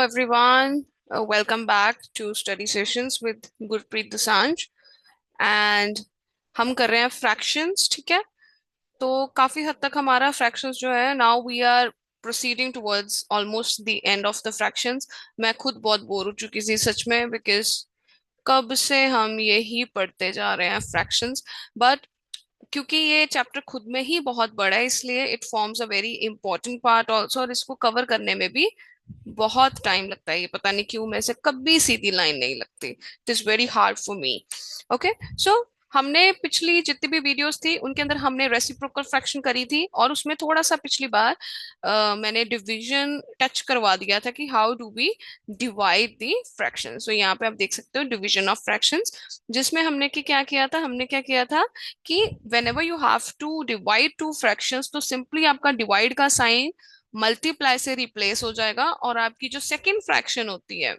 everyone. Welcome back to study sessions with Gurpreet Dosanjh and हम कर रहे हैं fractions. ठीक है, तो काफी हद तक हमारा fractions जो है, now we are proceeding towards almost the end of the fractions. मैं खुद बहुत बोर हो चुकी थी सच में, because कब से हम यही पढ़ते जा रहे हैं fractions. But क्योंकि ये चैप्टर खुद में ही बहुत बड़ा है, इसलिए it forms a very important part also, और इसको कवर करने में भी बहुत टाइम लगता है। ये पता नहीं क्यों मेरे से कभी सीधी लाइन नहीं लगती। It is very hard for me. Okay, so हमने पिछली जितनी भी वीडियोस थी उनके अंदर हमने रेसिप्रोकल फ्रैक्शन करी थी, और उसमें थोड़ा सा पिछली बार मैंने डिवीजन टच करवा दिया था कि how do we divide the fraction. So यहाँ पे आप देख सकते हो डिवीजन ऑफ फ्रैक्शंस, जिसमें हमने कि क्या किया था, हमने क्या किया था कि whenever you have to divide two fractions, तो सिंपली आपका डिवाइड का साइन मल्टीप्लाई से रिप्लेस हो जाएगा, और आपकी जो सेकंड फ्रैक्शन होती है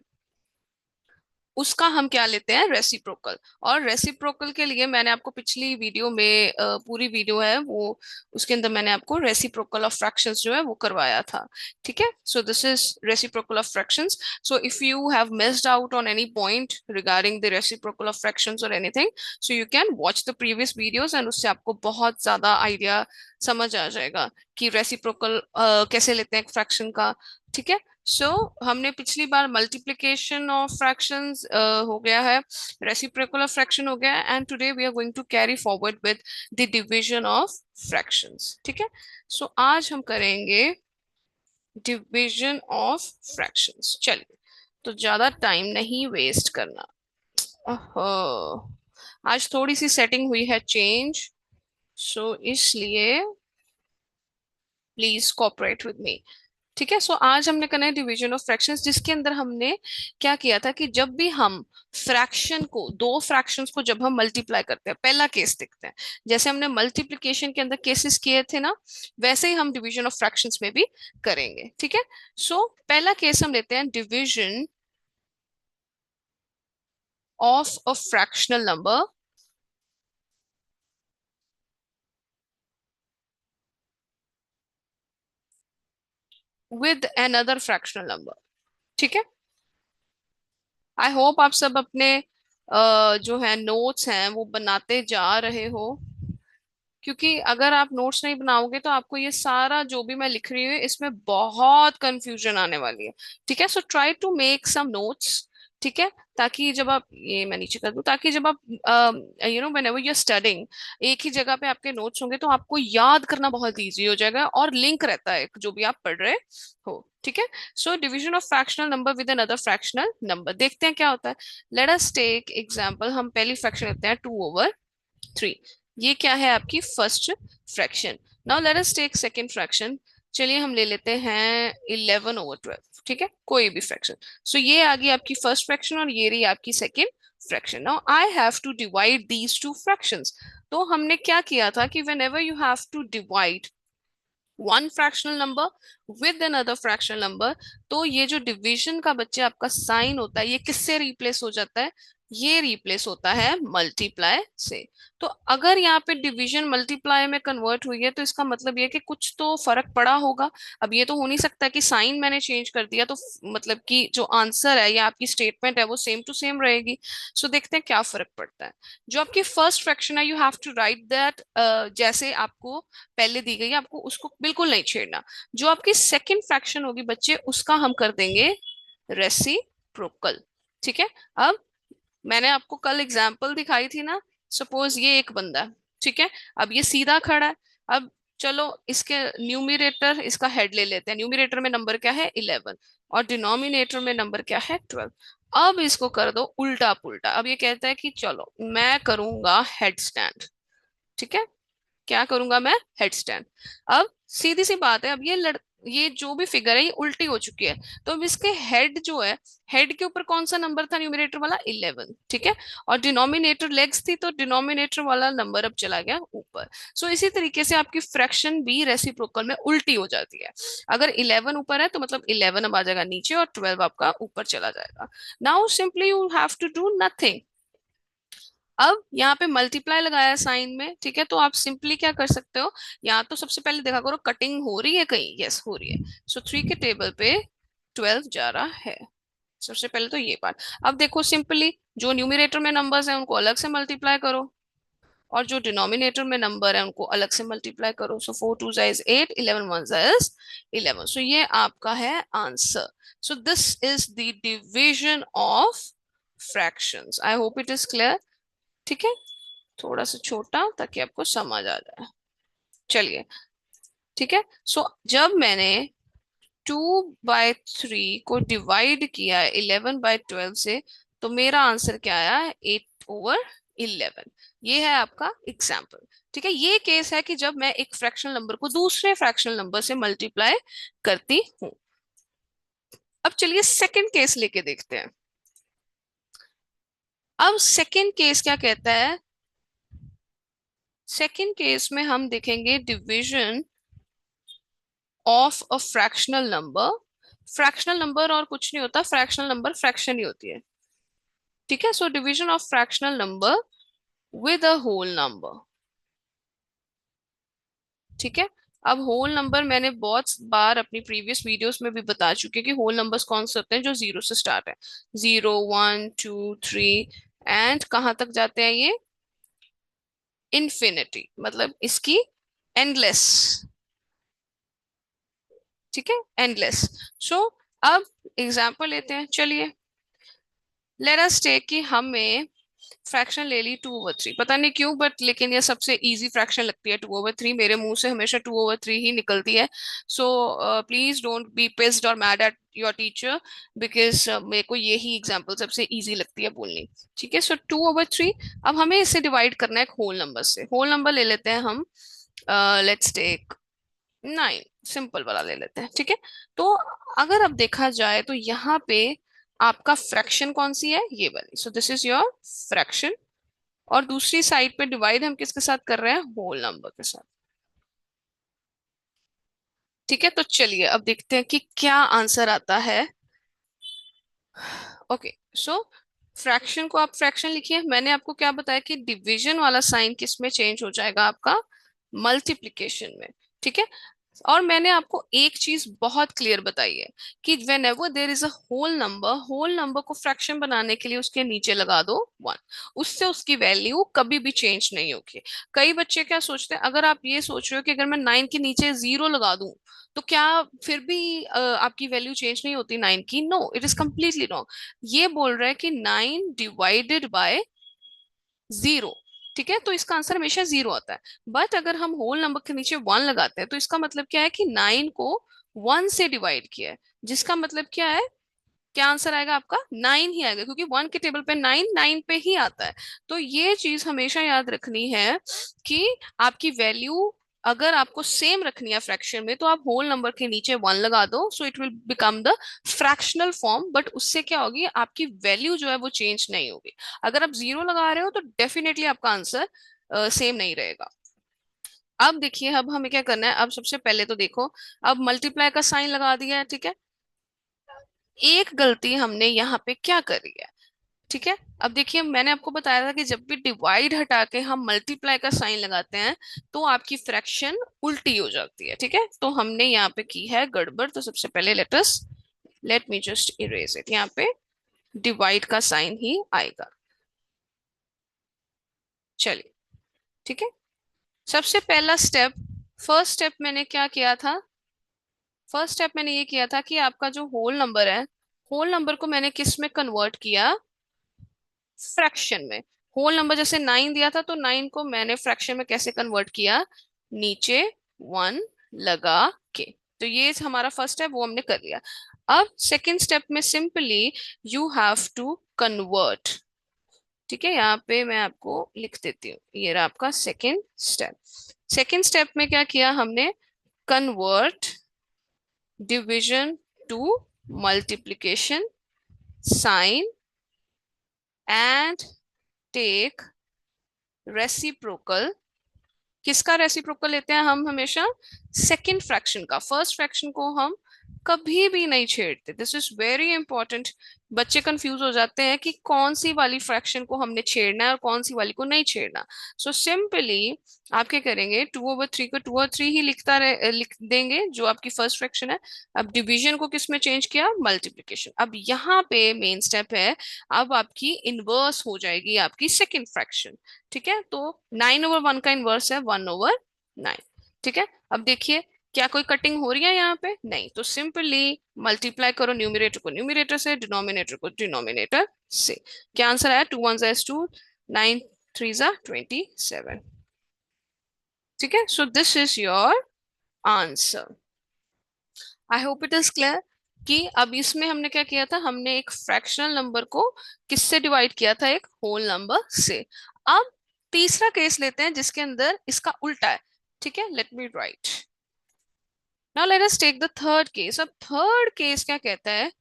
उसका हम क्या लेते हैं, रेसिप्रोकल। और रेसिप्रोकल के लिए मैंने आपको पिछली वीडियो में पूरी वीडियो है वो, उसके अंदर मैंने आपको रेसिप्रोकल ऑफ फ्रैक्शंस जो है वो करवाया था। ठीक है, so this is reciprocal of fractions. So if you have missed out on any point regarding the reciprocal of fractions और anything, so you can watch the previous videos, and उससे आपको बहुत ज्यादा आइडिया समझ आ जाएगा कि रेसिप्रोकल कैसे लेते हैं एक फ्रैक्शन का। ठीक है, सो हमने पिछली बार मल्टीप्लिकेशन ऑफ फ्रैक्शंस हो गया है, रेसिप्रोकल ऑफ फ्रैक्शन हो गया है, and today we are going to carry forward with the division of fractions. ठीक है, सो आज हम करेंगे डिवीजन ऑफ फ्रैक्शंस। चलिए, तो ज्यादा टाइम नहीं वेस्ट करना। ओहो, आज थोड़ी सी सेटिंग हुई है चेंज, सो इसलिए प्लीज कोऑपरेट विद मी। ठीक है, सो आज हमने करना है डिवीजन ऑफ फ्रैक्शंस, जिसके अंदर हमने क्या किया था कि जब भी हम फ्रैक्शन को, दो फ्रैक्शंस को जब हम मल्टीप्लाई करते हैं, पहला केस देखते हैं। जैसे हमने मल्टीप्लिकेशन के अंदर केसेस किए थे ना, वैसे ही हम डिवीजन ऑफ फ्रैक्शंस में भी करेंगे। ठीक है, सो पहला केस हम लेते हैं, division of a fractional number with another fractional number. ठीक है, आई होप आप सब अपने जो है नोट्स हैं वो बनाते जा रहे हो, क्योंकि अगर आप नोट्स नहीं बनाओगे तो आपको ये सारा जो भी मैं लिख रही हूँ इसमें बहुत कंफ्यूजन आने वाली है। ठीक है, so try to make some notes. ठीक है, ताकि जब आप, ये मैं नीचे कर दूं, ताकि जब आप whenever you are studying, एक ही जगह पे आपके नोट्स होंगे तो आपको याद करना बहुत इजी हो जाएगा, और लिंक रहता है जो भी आप पढ़ रहे हो। ठीक है, so division of fractional number with another fractional number, देखते हैं क्या होता है। लेट अस टेक एग्जांपल, हम पहली फ्रैक्शन लेते हैं 2/3। ये क्या है, आपकी first fraction. Now let us take second fraction. चलिए हम ले लेते हैं 11/12। ठीक है, कोई भी फ्रैक्शन। सो ये आ गई आपकी फर्स्ट फ्रैक्शन, और ये रही आपकी second fraction. Now I have to divide these two fractions. तो हमने क्या किया था कि whenever you have to divide one fractional number with another fractional number, तो ये जो डिवीजन का बच्चे आपका साइन होता है, ये किससे रिप्लेस हो जाता है, ये रिप्लेस होता है मल्टीप्लाई से। तो अगर यहाँ पे डिवीजन मल्टीप्लाई में कन्वर्ट हुई है, तो इसका मतलब ये कि कुछ तो फर्क पड़ा होगा। अब ये तो हो नहीं सकता कि साइन मैंने चेंज कर दिया तो मतलब कि जो आंसर है या आपकी स्टेटमेंट है वो सेम टू सेम रहेगी। सो देखते हैं क्या फर्क पड़ता है। जो आपकी फर्स्ट फ्रैक्शन है, you have to write that जैसे आपको पहले दी गई है, आपको उसको बिल्कुल नहीं छेड़ना। जो आपकी सेकंड फ्रैक्शन होगी बच्चे, उसका हम कर देंगे रेसिप्रोकल। ठीक है, अब मैंने आपको कल एग्जाम्पल दिखाई थी ना, सपोज ये एक बंदा है। ठीक है, अब ये सीधा खड़ा है। अब चलो इसके न्यूमरेटर, इसका हेड ले लेते हैं। न्यूमरेटर में नंबर क्या है, 11, और डिनोमिनेटर में नंबर क्या है, 12। अब इसको कर दो उल्टा पुल्टा। अब ये कहता है कि चलो मैं करूंगा हेड स्टैंड। ठीक है, क्या करूंगा मैं, हेड स्टैंड। अब सीधी सी बात है, अब ये जो भी फिगर है ये उल्टी हो चुकी है, तो अब इसके हेड जो है, हेड के ऊपर कौन सा नंबर था, न्यूमरेटर वाला 11। ठीक है, और डिनोमिनेटर लेग्स थी, तो डिनोमिनेटर वाला नंबर अब चला गया ऊपर। सो इसी तरीके से आपकी फ्रैक्शन भी रेसिप्रोकल में उल्टी हो जाती है। अगर 11 ऊपर है तो मतलब 11 अब आ जाएगा नीचे, और 12 आपका ऊपर चला जाएगा। Now simply you have to do nothing. अब यहाँ पे मल्टीप्लाई लगाया साइन में। ठीक है, तो आप सिंपली क्या कर सकते हो, यहाँ तो सबसे पहले देखा करो कटिंग हो रही है कहीं, यस हो रही है। सो 3 के टेबल पे 12 जा रहा है। सबसे पहले तो ये बात। अब देखो सिंपली जो न्यूमरेटर में नंबर्स हैं उनको अलग से मल्टीप्लाई करो, और जो डिनोमिनेटर में नंबर है उनको अलग से मल्टीप्लाई करो। सो 4 2 इज 8, 11 1 इज 11। सो ये आपका है answer. So this is the division of fractions. I hope it is clear. ठीक है, थोड़ा सा छोटा ताकि आपको समझ आ जाए। चलिए, ठीक है। सो जब मैंने 2/3 को डिवाइड किया 11/12 से, तो मेरा आंसर क्या आया? 8/11। ये है आपका एग्जाम्पल। ठीक है, ये केस है कि जब मैं एक फ्रैक्शनल नंबर को दूसरे फ्रैक्शनल नंबर से मल्टीप्लाई करती हूँ। अब चलिए सेकंड केस लेके देखते हैं। अब सेकंड केस क्या कहता है? सेकंड केस में हम देखेंगे division of a fractional number. Fractional number और कुछ नहीं होता, फ्रैक्शनल नंबर फ्रैक्शन ही होती है। ठीक है, so division of fractional number with a whole number. ठीक है, अब होल नंबर मैंने बहुत बार अपनी प्रीवियस वीडियोस में भी बता चुकी हूँ कि होल नंबर्स कौन से होते हैं, जो जीरो से स्टार्ट है। 0 1 2 3 एंड कहाँ तक जाते हैं ये? इन्फिनिटी, मतलब इसकी एंडलेस। ठीक है, एंडलेस। सो अब एग्जाम्पल लेते हैं। चलिए, लेट अस टेक कि हमें फ्रैक्शन ले ली 2/3। पता नहीं क्यों, बट लेकिन ये सबसे इजी फ्रैक्शन लगती है 2/3। मेरे मुंह से हमेशा 2/3 ही निकलती है। So please don't be pissed और mad at your teacher, because मेरे को यही एग्जांपल सबसे इजी लगती है बोलनी। ठीक है, सो 2/3। अब हमें इसे डिवाइड करना है एक होल नंबर से। होल नंबर ले लेते हैं हम, लेट्स टेक 9। सिंपल वाला ले लेते हैं। ठीक है, तो अगर अब देखा जाए तो यहाँ पे आपका फ्रैक्शन कौन सी है? ये वाली। सो दिस इज योर फ्रैक्शन। और दूसरी साइड पे डिवाइड हम किसके साथ कर रहे हैं? होल नंबर के साथ। ठीक है, तो चलिए अब देखते हैं कि क्या आंसर आता है। ओके, सो फ्रैक्शन को आप फ्रैक्शन लिखिए। मैंने आपको क्या बताया कि डिवीजन वाला साइन किस में चेंज हो जाएगा? आपका मल्टीप्लिकेशन में। ठीक है, और मैंने आपको एक चीज बहुत क्लियर बताई है कि whenever there is a whole number को फ्रैक्शन बनाने के लिए उसके नीचे लगा दो 1। उससे उसकी वैल्यू कभी भी चेंज नहीं होगी। कई बच्चे क्या सोचते हैं, अगर आप ये सोच रहे हो कि अगर मैं 9 के नीचे 0 लगा दूं तो क्या फिर भी आपकी वैल्यू चेंज नहीं होती 9 की? No, it is completely wrong. ये बोल रहा है कि 9 डिवाइडेड बाय 0। ठीक है, तो इसका आंसर हमेशा 0 आता है। बट अगर हम होल नंबर के नीचे 1 लगाते हैं तो इसका मतलब क्या है कि 9 को 1 से डिवाइड किया है। जिसका मतलब क्या है? क्या आंसर आएगा आपका? 9 ही आएगा, क्योंकि 1 के टेबल पे 9 9 पे ही आता है। तो ये चीज हमेशा याद रखनी है कि आपकी वैल्यू अगर आपको सेम रखनी है फ्रैक्शन में, तो आप होल नंबर के नीचे 1 लगा दो, so it will become the fractional form. But उससे क्या होगी? आपकी वैल्यू जो है वो चेंज नहीं होगी। अगर आप 0 लगा रहे हो तो डेफिनेटली आपका आंसर सेम नहीं रहेगा। अब देखिए, अब हमें क्या करना है? अब सबसे पहले तो देखो, अब मल्टीप्लाई का साइन लगा दिया है। ठीक है, एक गलती हमने यहाँ पे क्या करी है? ठीक है, अब देखिए, मैंने आपको बताया था कि जब भी डिवाइड हटा के हम मल्टीप्लाई का साइन लगाते हैं तो आपकी फ्रैक्शन उल्टी हो जाती है। ठीक है, तो हमने यहाँ पे की है गड़बड़। तो सबसे पहले let me just erase it. यहाँ पे डिवाइड का साइन ही आएगा। चलिए, ठीक है, सबसे पहला स्टेप, फर्स्ट स्टेप मैंने क्या किया था? फर्स्ट स्टेप मैंने ये किया था कि आपका जो होल नंबर है, होल नंबर को मैंने किस में कन्वर्ट किया? फ्रैक्शन में। होल नंबर जैसे 9 दिया था, तो 9 को मैंने फ्रैक्शन में कैसे कन्वर्ट किया? नीचे 1 लगा के। तो ये हमारा फर्स्ट स्टेप, वो हमने कर लिया। अब सेकंड स्टेप में simply you have to convert. ठीक है, यहाँ पे मैं आपको लिख देती हूँ। ये रहा आपका सेकंड स्टेप। सेकंड स्टेप में क्या किया हमने? Convert division to multiplication sign and take reciprocal. किसका रेसिप्रोकल लेते हैं हम? हमेशा सेकंड फ्रैक्शन का। फर्स्ट फ्रैक्शन को हम कभी भी नहीं छेड़ते। This is very important. बच्चे कंफ्यूज हो जाते हैं कि कौन सी वाली फ्रैक्शन को हमने छेड़ना है और कौन सी वाली को नहीं छेड़ना। सो सिंपली आप क्या करेंगे, 2/3 को 2/3 ही लिख देंगे जो आपकी फर्स्ट फ्रैक्शन है। अब डिवीजन को किस में चेंज किया, मल्टीप्लिकेशन। अब यहाँ पे मेन स्टेप है, अब आपकी इनवर्स हो जाएगी आपकी सेकेंड फ्रैक्शन। ठीक है, तो 9/1 का इनवर्स है 1/9। ठीक है, अब देखिए क्या कोई कटिंग हो रही है यहाँ पे, नहीं, तो सिंपली मल्टीप्लाई करो न्यूमरेटर को न्यूमरेटर से, डिनोमिनेटर को डिनोमिनेटर से। क्या आंसर आया, 2 1 2, 9 3 27। ठीक है, so this is your answer. I hope it is clear कि अब इसमें हमने क्या किया था, हमने एक फ्रैक्शनल नंबर को किससे डिवाइड किया था, एक होल नंबर से। अब तीसरा केस लेते हैं जिसके अंदर इसका उल्टा है। ठीक है, let me write. Now let us take the third case. अब थर्ड केस क्या कहता है,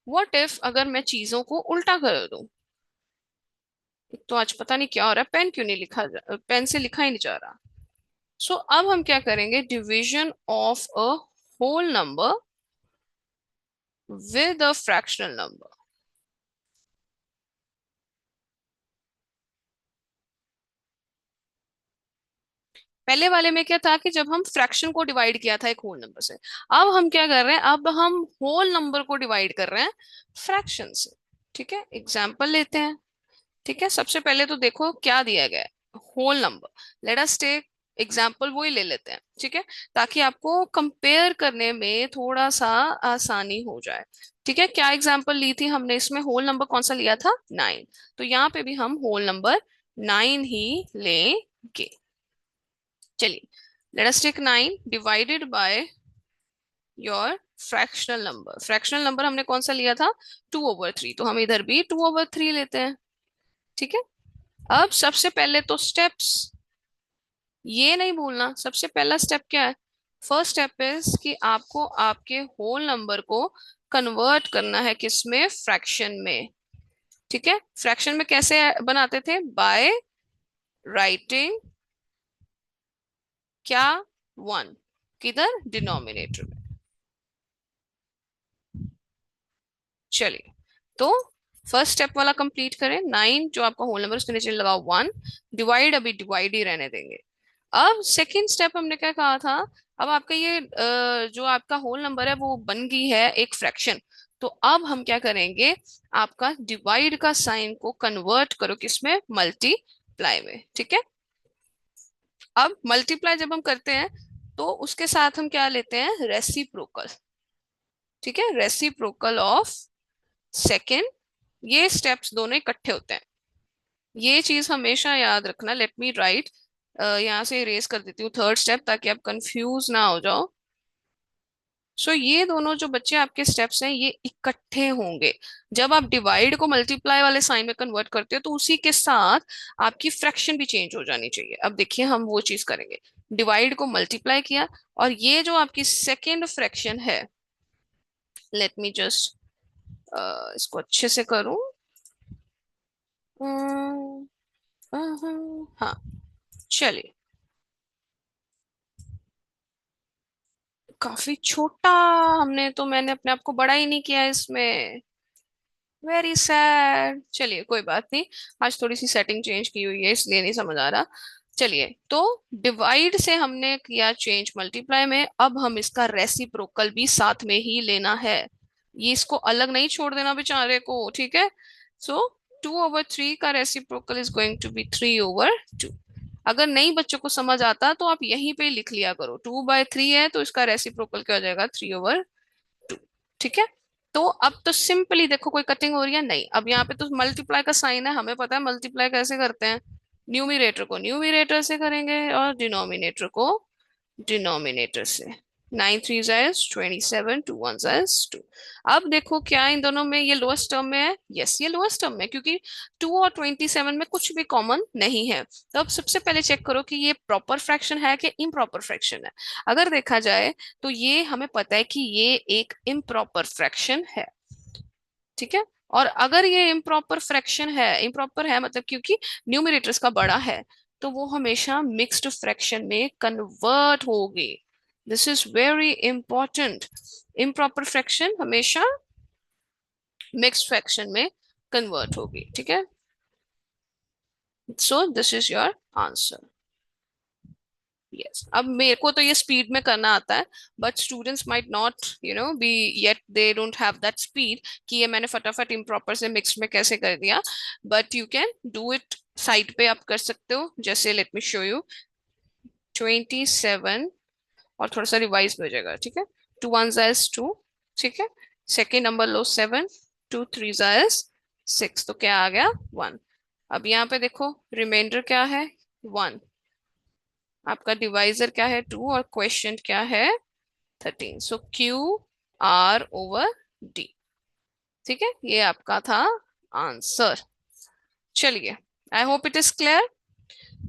व्हाट इफ अगर मैं चीजों को उल्टा कर दूं। तो आज पता नहीं क्या हो रहा है, पेन क्यों नहीं पेन से लिखा ही नहीं जा रहा। सो अब हम क्या करेंगे, division of a whole number with a fractional number. पहले वाले में क्या था कि जब हम फ्रैक्शन को डिवाइड किया था एक होल नंबर से, अब हम क्या कर रहे हैं, अब हम होल नंबर को डिवाइड कर रहे हैं फ्रैक्शन से। ठीक है, एग्जाम्पल लेते हैं। ठीक है, सबसे पहले तो देखो क्या दिया गया है, whole number. Let us take example वही ले लेते हैं। ठीक है, ताकि आपको कंपेयर करने में थोड़ा सा आसानी हो जाए। ठीक है, क्या एग्जाम्पल ली थी हमने, इसमें होल नंबर कौन सा लिया था, 9। तो यहाँ पे भी हम होल नंबर 9 ही लेंगे। चलिए, let us take 9 divided by your fractional number. Fractional number हमने कौन सा लिया था, 2/3, तो हम इधर भी 2/3 लेते हैं। ठीक है, अब सबसे पहले तो स्टेप्स ये नहीं भूलना, सबसे पहला स्टेप क्या है, फर्स्ट स्टेप इज कि आपको आपके होल नंबर को कन्वर्ट करना है किसमें, फ्रैक्शन में। ठीक है, फ्रैक्शन में कैसे बनाते थे, बाय राइटिंग क्या, 1 किधर, डिनोमिनेटर में। चलिए, तो फर्स्ट स्टेप वाला कंप्लीट करें, 9 जो आपका होल नंबर उसके नीचे लगाओ 1, डिवाइड अभी डिवाइड ही रहने देंगे। अब सेकेंड स्टेप हमने क्या कहा था, अब आपका ये जो आपका होल नंबर है वो बन गई है एक फ्रैक्शन। तो अब हम क्या करेंगे, आपका डिवाइड का साइन को कन्वर्ट करो किसमें, मल्टीप्लाई में। ठीक है, अब मल्टीप्लाई जब हम करते हैं तो उसके साथ हम क्या लेते हैं, रेसिप्रोकल। ठीक है, रेसिप्रोकल ऑफ सेकेंड। ये स्टेप्स दोनों इकट्ठे होते हैं, ये चीज हमेशा याद रखना। लेट मी राइट, यहाँ से इरेज कर देती हूँ थर्ड स्टेप ताकि आप कंफ्यूज ना हो जाओ। सो ये दोनों जो बच्चे आपके स्टेप्स हैं ये इकट्ठे होंगे। जब आप डिवाइड को मल्टीप्लाई वाले साइन में कन्वर्ट करते हो तो उसी के साथ आपकी फ्रैक्शन भी चेंज हो जानी चाहिए। अब देखिए हम वो चीज करेंगे, डिवाइड को मल्टीप्लाई किया, और ये जो आपकी सेकेंड फ्रैक्शन है, लेट मी जस्ट इसको अच्छे से करूं। अम्म, हाँ, चलिए, काफी छोटा, मैंने अपने आप को बड़ा ही नहीं किया इसमें, वेरी सैड। चलिए कोई बात नहीं, आज थोड़ी सी सेटिंग चेंज की हुई है इसलिए नहीं समझ आ रहा। चलिए, तो डिवाइड से हमने किया चेंज मल्टीप्लाई में, अब हम इसका रेसिप्रोकल भी साथ में ही लेना है। ये इसको अलग नहीं छोड़ देना बेचारे को। ठीक है, सो 2/3 का reciprocal is going to be 3/2। अगर नहीं बच्चों को समझ आता तो आप यहीं पे लिख लिया करो, 2/3 है तो इसका रेसिप्रोकल क्या हो जाएगा, 3/2। ठीक है, तो अब तो सिंपली देखो कोई कटिंग हो रही है, नहीं, अब यहाँ पे तो मल्टीप्लाई का साइन है, हमें पता है मल्टीप्लाई कैसे करते हैं, न्यूमरेटर को न्यूमरेटर से करेंगे और डिनोमिनेटर को डिनोमिनेटर से। 9 3 इज 27, 2 1 इज 2। अब देखो क्या इन दोनों में ये लोएस्ट टर्म में है, यस ये लोएस्ट टर्म में, क्योंकि 2 और 27 में कुछ भी कॉमन नहीं है। तो अब सबसे पहले चेक करो कि ये प्रॉपर फ्रैक्शन है कि इम्प्रॉपर फ्रैक्शन है। अगर देखा जाए तो ये हमें पता है कि ये एक इम्प्रॉपर फ्रैक्शन है। ठीक है, और अगर ये इम्प्रॉपर फ्रैक्शन है, इम्प्रॉपर है मतलब क्योंकि न्यूमरेटर्स का बड़ा है, तो वो हमेशा मिक्स्ड फ्रैक्शन में कन्वर्ट होगी। This is very important, improper fraction हमेशा मिक्स्ड फ्रैक्शन में कन्वर्ट होगी, ठीक है। So this is your answer. Yes, अब मेरे को तो ये स्पीड में करना आता है, but students might not be yet, they don't have that speed कि ये मैंने फटाफट इम्प्रॉपर से मिक्स में कैसे कर दिया। But you can do it, side पे आप कर सकते हो, जैसे लेट मी शो यू। 27, और थोड़ा सा रिवाइज हो जाएगा, ठीक है। टू वन इज टू, ठीक है। सेकेंड नंबर लो 7, टू थ्री इज 6, तो क्या आ गया 1। अब यहाँ पे देखो रिमाइंडर क्या है 1, आपका डिवाइजर क्या है 2, और क्वेश्चन क्या है 13। सो QR/D, ठीक है, ये आपका था आंसर। चलिए, I hope it is clear.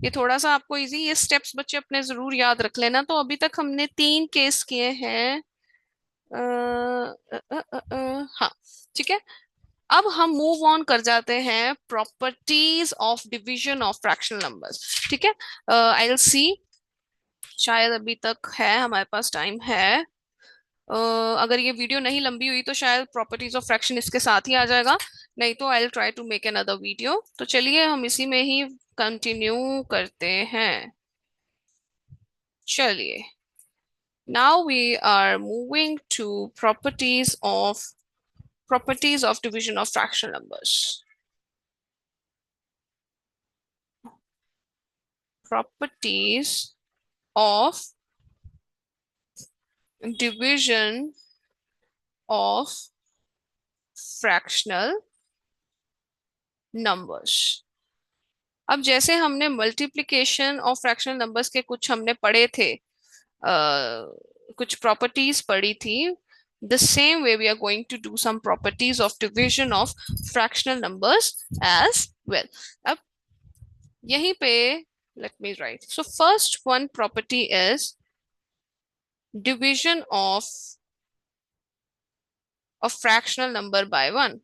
ये थोड़ा सा आपको इजी, ये स्टेप्स बच्चे अपने जरूर याद रख लेना। तो अभी तक हमने 3 केस किए हैं। हाँ, ठीक है। अब हम मूव ऑन कर जाते हैं properties of division of fractional numbers, ठीक है। आई विल सी, शायद अभी तक है हमारे पास टाइम है। अगर ये वीडियो नहीं लंबी हुई तो शायद प्रॉपर्टीज ऑफ फ्रैक्शन इसके साथ ही आ जाएगा, नहीं तो I will try to make another video. तो चलिए हम इसी में ही कंटिन्यू करते हैं। चलिए, now we are moving to properties of division of fractional numbers. Properties of division of fractional numbers. अब जैसे हमने मल्टीप्लिकेशन ऑफ फ्रैक्शनल नंबर्स के कुछ हमने पढ़े थे, कुछ प्रॉपर्टीज पढ़ी थी, the same way we are going to do some properties of division of fractional numbers as well. अब यहीं पे let me write. So first one property is division of a fractional number by 1.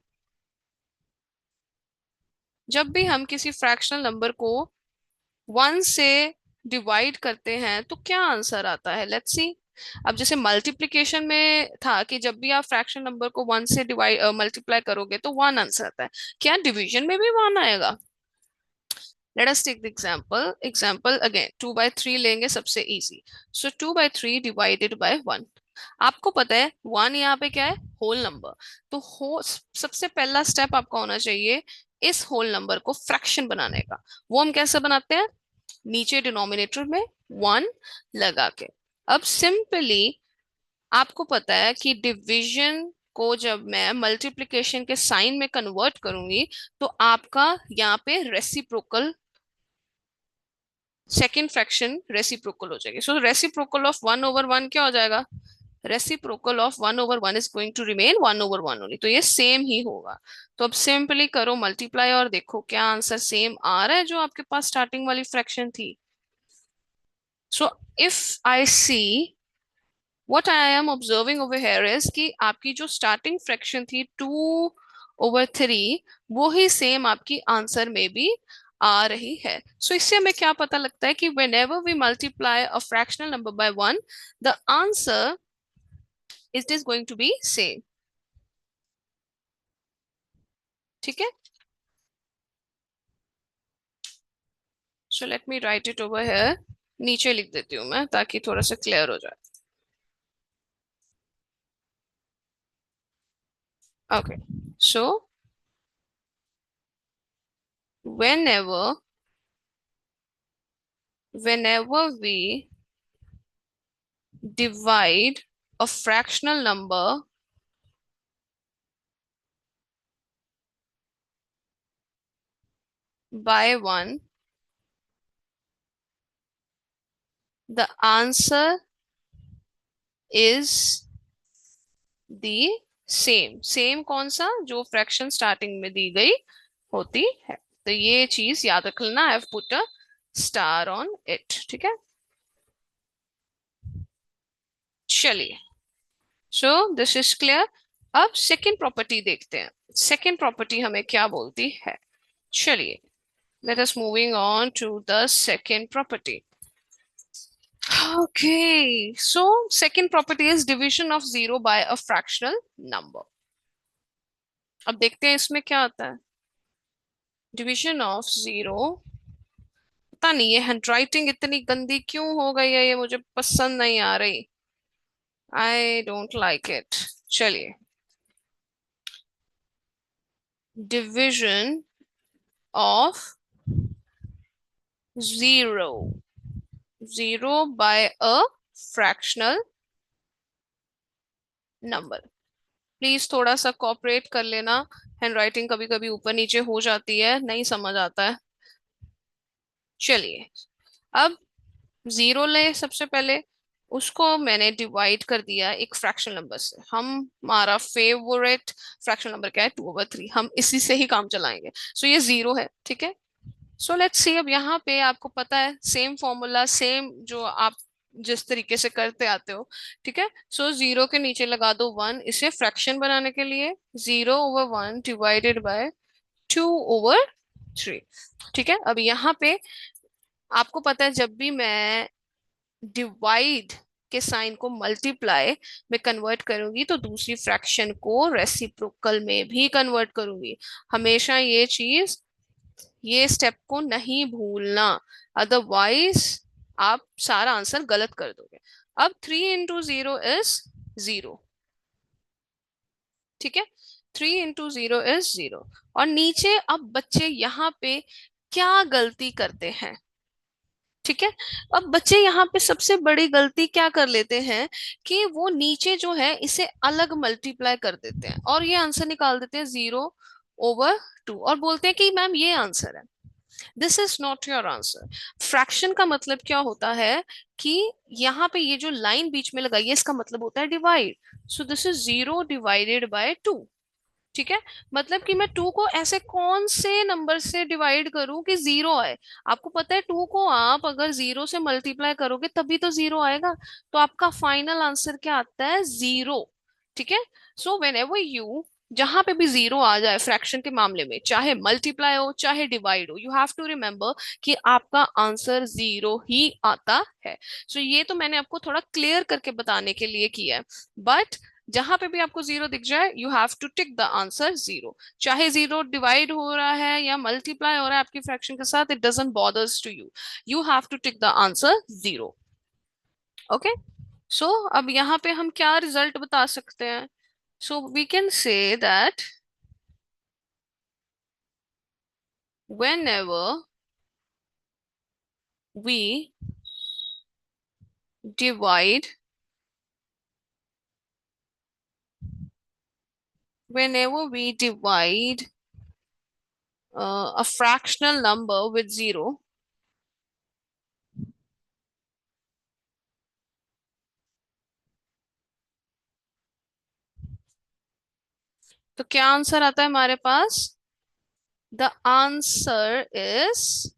जब भी हम किसी fractional number को 1 से divide करते हैं तो क्या आंसर आता है, लेट्स सी। अब जैसे मल्टीप्लिकेशन में था कि जब भी आप फ्रैक्शन नंबर को 1 से डिवाइड मल्टीप्लाई करोगे तो 1 आंसर आता है, क्या डिवीजन में भी 1 आएगा? Let us take the example again, 2/3 लेंगे, सबसे इजी। So 2/3 divided by 1। आपको पता है 1 यहाँ पे क्या है, होल नंबर। तो सबसे पहला स्टेप आपका होना चाहिए इस होल नंबर को फ्रैक्शन बनाने का। वो हम कैसे बनाते हैं, नीचे डिनोमिनेटर में 1 लगा के। अब सिंपली आपको पता है कि डिवीजन को जब मैं मल्टीप्लिकेशन के साइन में कन्वर्ट करूंगी तो आपका यहाँ पे रेसिप्रोकल सेकेंड फ्रैक्शन रेसिप्रोकल हो जाएगी। सो रेसिप्रोकल ऑफ 1/1 क्या हो जाएगा, reciprocal of 1/1 is going to remain 1/1 only, तो ये सेम ही होगा। तो अब सिंपली करो मल्टीप्लाई और देखो क्या आंसर सेम आ रहा है जो आपके पास स्टार्टिंग वाली फ्रैक्शन थी। So if I see, what I am observing over here is कि आपकी जो स्टार्टिंग फ्रैक्शन थी 2/3, वो ही सेम आपकी आंसर में भी आ रही है। सो इससे हमें क्या पता लगता है कि whenever we multiply a fractional number by 1, the answer is going to be same, ठीक है। So let me right it over here, नीचे लिख देती हूँ मैं ताकि थोड़ा सा क्लियर हो जाए। Okay, so whenever we divide a fractional number by 1, the answer is the same कौन सा, जो फ्रैक्शन स्टार्टिंग में दी गई होती है। तो ये चीज याद रख लेना, I have put a star on it, ठीक है। चलिए, सो दिस इज क्लियर। अब सेकेंड प्रॉपर्टी देखते हैं, सेकेंड प्रॉपर्टी हमें क्या बोलती है। चलिए, let us moving on to the second property. Okay, so second property is division of 0 by a fractional number. अब देखते हैं इसमें क्या आता है। Division of zero. पता नहीं ये हैंडराइटिंग इतनी गंदी क्यों हो गई है, ये मुझे पसंद नहीं आ रही। I don't like it. चलिए, division of zero. Zero by a fractional number. Please थोड़ा सा कोऑपरेट कर लेना। हैंडराइटिंग कभी कभी ऊपर नीचे हो जाती है, नहीं समझ आता है। चलिए, अब जीरो ले सबसे पहले। उसको मैंने डिवाइड कर दिया एक फ्रैक्शनल नंबर से। हम हमारा फेवरेट फ्रैक्शनल नंबर क्या है, 2/3। हम इसी से ही काम चलाएंगे। सो ये जीरो है, ठीक है। सो लेट्स सी, अब यहाँ पे आपको पता है सेम फॉर्मूला, सेम जो आप जिस तरीके से करते आते हो, ठीक है। सो जीरो के नीचे लगा दो वन, इसे फ्रैक्शन बनाने के लिए। 0/1 डिवाइडेड बाय 2/3। ठीक है, अब यहाँ पे आपको पता है जब भी मैं डिवाइड के साइन को मल्टीप्लाई में कन्वर्ट करूंगी तो दूसरी फ्रैक्शन को रेसिप्रोकल में भी कन्वर्ट करूंगी। हमेशा ये चीज, ये स्टेप को नहीं भूलना, अदरवाइज आप सारा आंसर गलत कर दोगे। अब 3 into 0 is 0। ठीक है, 3 into 0 is 0। और नीचे अब बच्चे यहाँ पे क्या गलती करते हैं, ठीक है। अब बच्चे यहाँ पे सबसे बड़ी गलती क्या कर लेते हैं कि वो नीचे जो है इसे अलग मल्टीप्लाई कर देते हैं और ये आंसर निकाल देते हैं 0/2 और बोलते हैं कि मैम ये आंसर है। This is not your answer. Fraction का मतलब क्या होता है कि यहाँ पे ये जो लाइन बीच में लगाई है इसका मतलब होता है डिवाइड। So this is 0/2। ठीक है, मतलब कि मैं टू को ऐसे कौन से नंबर से डिवाइड करूं कि जीरो आए। आपको पता है टू को आप अगर जीरो से मल्टीप्लाई करोगे तभी तो जीरो आएगा। तो आपका फाइनल आंसर क्या आता है, जीरो। ठीक है, सो वेन एवर यू, जहां पे भी जीरो आ जाए फ्रैक्शन के मामले में, चाहे मल्टीप्लाई हो चाहे डिवाइड हो, यू हैव टू रिमेम्बर कि आपका आंसर जीरो ही आता है। सो ये तो मैंने आपको थोड़ा क्लियर करके बताने के लिए किया है। बट जहां पे भी आपको जीरो दिख जाए you have to tick the answer zero. चाहे जीरो डिवाइड हो रहा है या मल्टीप्लाई हो रहा है आपकी फ्रैक्शन के साथ, it doesn't bothers to you. You have to tick the answer zero. Okay, so अब यहाँ पे हम क्या रिजल्ट बता सकते हैं। So we can say that whenever we divide whenever we divide a fractional number with zero, तो क्या आंसर आता है हमारे पास, द आंसर इज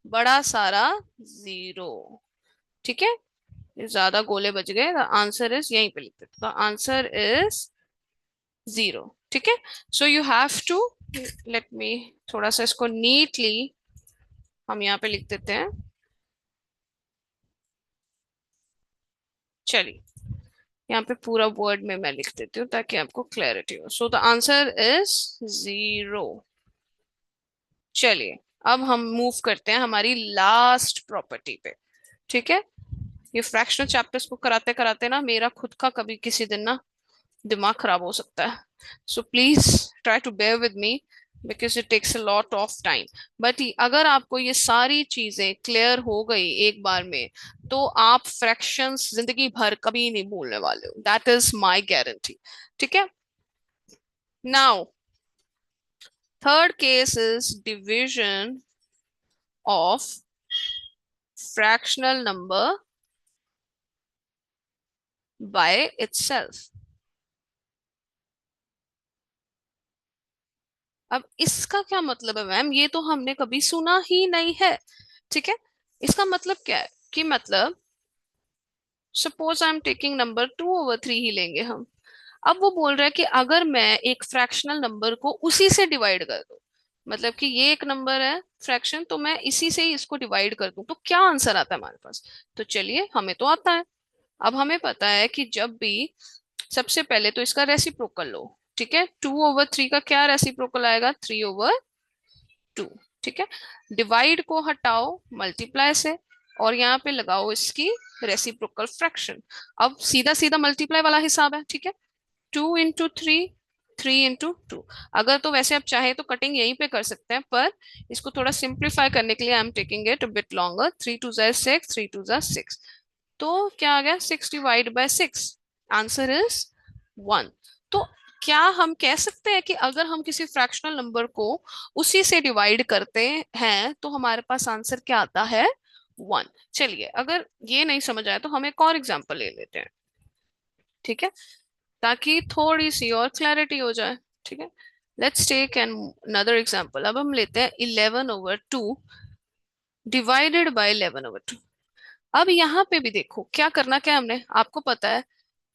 बड़ा सारा जीरो। ठीक है, ये ज्यादा गोले बज गए। द आंसर इज, यहीं पे लिखते द आंसर इज जीरो। ठीक है, so you have to, let me थोड़ा सा इसको नीटली हम यहाँ पे लिख देते हैं। चलिए, यहाँ पे पूरा वर्ड में मैं लिख देती हूँ ताकि आपको क्लैरिटी हो। So the answer is zero. चलिए, अब हम मूव करते हैं हमारी लास्ट प्रॉपर्टी पे। ठीक है, ये फ्रैक्शनल चैप्टर्स को कराते कराते ना मेरा खुद का कभी किसी दिन ना दिमाग खराब हो सकता है। So please try to bear with me because it takes a lot of time. But अगर आपको ये सारी चीजें क्लियर हो गई एक बार में तो आप फ्रैक्शंस जिंदगी भर कभी नहीं भूलने वाले हो, दैट इज माई गारंटी। ठीक है, now third case is division of fractional number by itself। अब इसका क्या मतलब है मैम, ये तो हमने कभी सुना ही नहीं है। ठीक है, इसका मतलब क्या है कि मतलब suppose I am taking number 2/3 ही लेंगे हम। अब वो बोल रहा है कि अगर मैं एक फ्रैक्शनल नंबर को उसी से डिवाइड कर दूं, मतलब कि ये एक नंबर है फ्रैक्शन, तो मैं इसी से ही इसको डिवाइड कर दूं तो क्या आंसर आता है हमारे पास। तो चलिए, हमें तो आता है। अब हमें पता है कि जब भी, सबसे पहले तो इसका रेसिप्रोकल लो। ठीक है, 2/3 का क्या रेसिप्रोकल आएगा, 3/2। ठीक है, डिवाइड को हटाओ मल्टीप्लाई से और यहाँ पे लगाओ इसकी रेसिप्रोकल फ्रैक्शन। अब सीधा सीधा मल्टीप्लाई वाला हिसाब है। ठीक है, 2 × 3, 3 × 2। अगर तो वैसे आप चाहे तो कटिंग यहीं पे कर सकते हैं, पर इसको थोड़ा सिंप्लीफाई करने के लिए I am taking it a bit longer. 3 × 2 = 6, 3 × 2 = 6। तो क्या आ गया, 6/6। Answer is 1। तो क्या हम कह सकते हैं कि अगर हम किसी फ्रैक्शनल नंबर को उसी से डिवाइड करते हैं तो हमारे पास आंसर क्या आता है, 1। चलिए, अगर ये नहीं समझ आया तो हम एक और एग्जांपल ले लेते हैं। ठीक है, ताकि थोड़ी सी और क्लैरिटी हो जाए। ठीक है, let's take an another example. अब हम लेते हैं 11/2 डिवाइडेड बाय 11/2। अब यहाँ पे भी देखो क्या करना, क्या हमने आपको पता है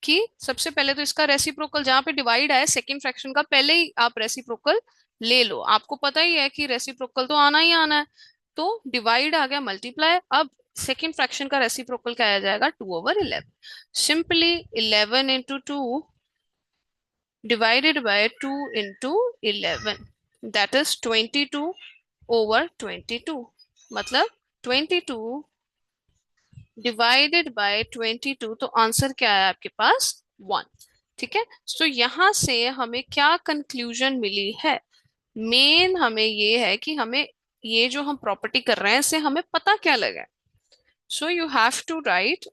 कि सबसे पहले तो इसका रेसिप्रोकल, जहां पे डिवाइड है सेकंड फ्रैक्शन का, पहले ही आप रेसिप्रोकल ले लो। आपको पता ही है कि रेसिप्रोकल तो आना ही आना है। तो डिवाइड आ गया मल्टीप्लाई। अब सेकंड फ्रैक्शन का रेसिप्रोकल क्या आ जाएगा, 2/11। Simply 11 × 2 divided by 2 into 11, that is 22/22। मतलब 22 डिवाइडेड बाय 22, तो आंसर क्या है आपके पास, 1। ठीक है, सो यहां से हमें क्या कंक्लूजन मिली है, मेन हमें ये है कि हमें ये जो हम प्रॉपर्टी कर रहे हैं इससे हमें पता क्या लगा। So you have to write,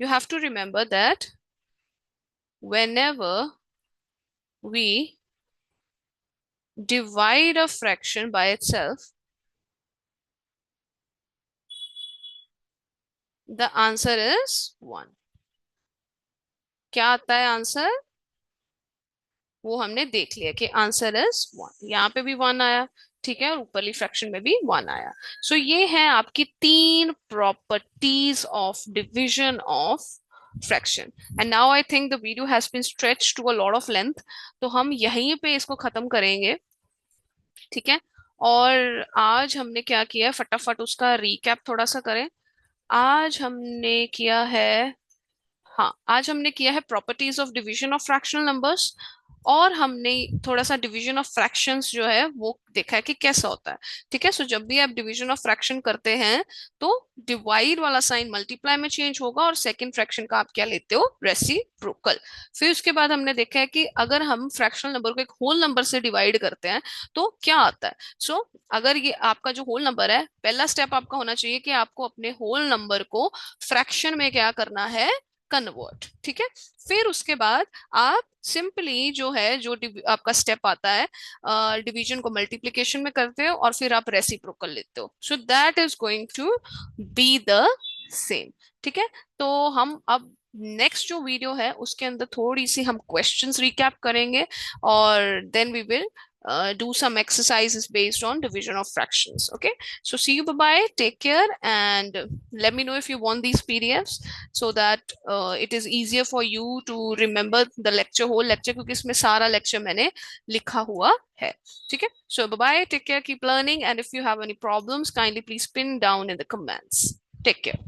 you have to remember that whenever we divide a fraction by itself, the answer is 1। क्या आता है आंसर, वो हमने देख लिया कि आंसर इज 1। यहाँ पे भी 1 आया। ठीक है, और ऊपरली फ्रैक्शन में भी 1 आया। सो ये है आपकी 3 properties of division of fraction. And now I think the video has been stretched to a lot of length, तो हम यहीं पे इसको खत्म करेंगे। ठीक है, और आज हमने क्या किया है, फटाफट उसका रिकैप थोड़ा सा करें। आज हमने किया है, हाँ, आज हमने किया है properties of division of fractional numbers, और हमने थोड़ा सा डिवीजन ऑफ फ्रैक्शंस जो है वो देखा है कि कैसा होता है। ठीक है, सो जब भी आप डिवीजन ऑफ फ्रैक्शन करते हैं तो डिवाइड वाला साइन मल्टीप्लाई में चेंज होगा और सेकंड फ्रैक्शन का आप क्या लेते हो, रेसिप्रोकल। फिर उसके बाद हमने देखा है कि अगर हम फ्रैक्शनल नंबर को एक होल नंबर से डिवाइड करते हैं तो क्या आता है। सो अगर ये आपका जो होल नंबर है, पहला स्टेप आपका होना चाहिए कि आपको अपने होल नंबर को फ्रैक्शन में क्या करना है, कन्वर्ट। ठीक है, फिर उसके बाद आप सिंपली जो है, जो आपका स्टेप आता है, डिवीजन को मल्टीप्लिकेशन में करते हो और फिर आप रेसिप्रोकल लेते हो। So that is going to be the same. ठीक है, तो हम अब नेक्स्ट जो वीडियो है उसके अंदर थोड़ी सी हम क्वेश्चंस रिकैप करेंगे, और then we will do some exercises based on division of fractions. Okay, so see you, bye bye, take care, and let me know if you want these PDFs so that it is easier for you to remember the lecture, whole lecture, क्योंकि इसमें सारा lecture मैंने लिखा हुआ है। ठीक है, so bye bye, take care, keep learning, and if you have any problems kindly please pin down in the comments. Take care.